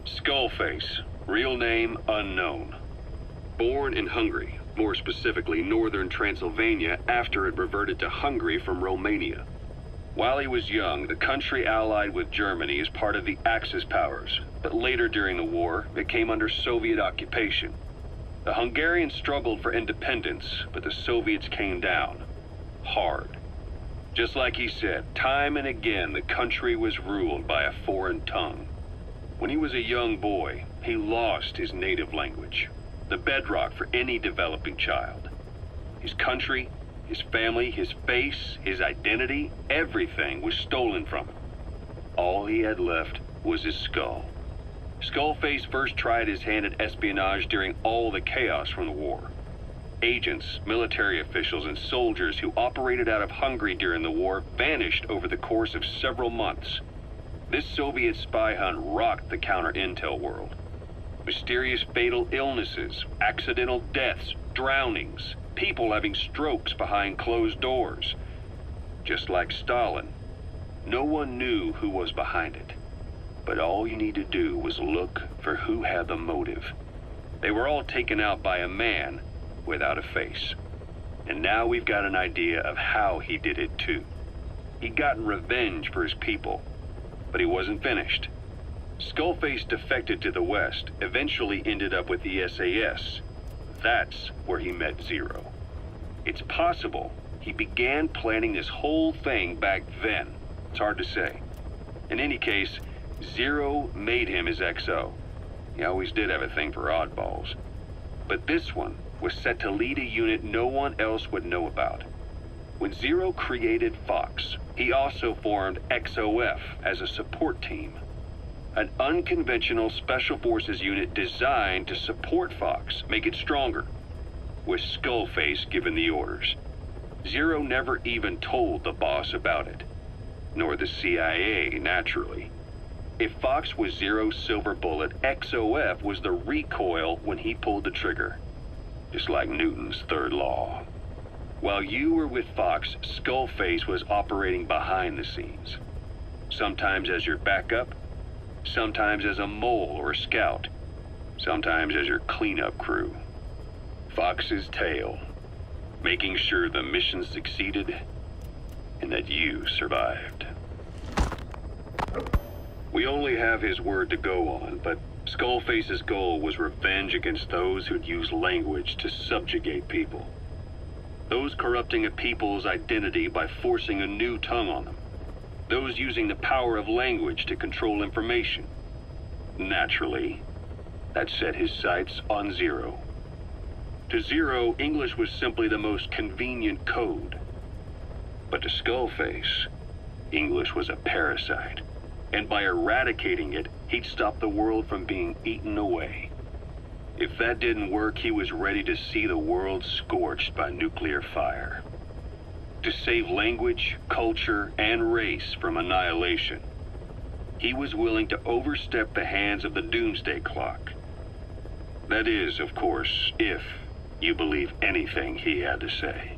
Skullface, real name unknown. Born in Hungary, more specifically northern Transylvania after it reverted to Hungary from Romania. While he was young, the country allied with Germany as part of the Axis powers, but later during the war, it came under Soviet occupation. The Hungarians struggled for independence, but the Soviets came down. Hard. Just like he said, time and again the country was ruled by a foreign tongue. When he was a young boy, he lost his native language, the bedrock for any developing child. His country, his family, his face, his identity, everything was stolen from him. All he had left was his skull. Skullface first tried his hand at espionage during all the chaos from the war. Agents, military officials, and soldiers who operated out of Hungary during the war vanished over the course of several months. This Soviet spy hunt rocked the counter-intel world. Mysterious fatal illnesses, accidental deaths, drownings, people having strokes behind closed doors. Just like Stalin, no one knew who was behind it. But all you need to do was look for who had the motive. They were all taken out by a man without a face. And now we've got an idea of how he did it too. He'd gotten revenge for his people, but he wasn't finished. Skullface defected to the West, eventually ended up with the SAS. That's where he met Zero. It's possible he began planning this whole thing back then. It's hard to say. In any case, Zero made him his XO. He always did have a thing for oddballs. But this one was set to lead a unit no one else would know about. When Zero created Fox, he also formed XOF as a support team. An unconventional special forces unit designed to support Fox, make it stronger, with Skullface given the orders. Zero never even told the boss about it, nor the CIA, naturally. If Fox was Zero's silver bullet, XOF was the recoil when he pulled the trigger. Just like Newton's third law. While you were with Fox, Skullface was operating behind the scenes. Sometimes as your backup, sometimes as a mole or a scout, sometimes as your cleanup crew. Fox's tail, making sure the mission succeeded and that you survived. We only have his word to go on, but Skullface's goal was revenge against those who'd use language to subjugate people. Those corrupting a people's identity by forcing a new tongue on them. Those using the power of language to control information. Naturally, that set his sights on Zero. To Zero, English was simply the most convenient code. But to Skullface, English was a parasite. And by eradicating it, he'd stop the world from being eaten away. If that didn't work, he was ready to see the world scorched by nuclear fire. To save language, culture, and race from annihilation, he was willing to overstep the hands of the doomsday clock. That is, of course, if you believe anything he had to say.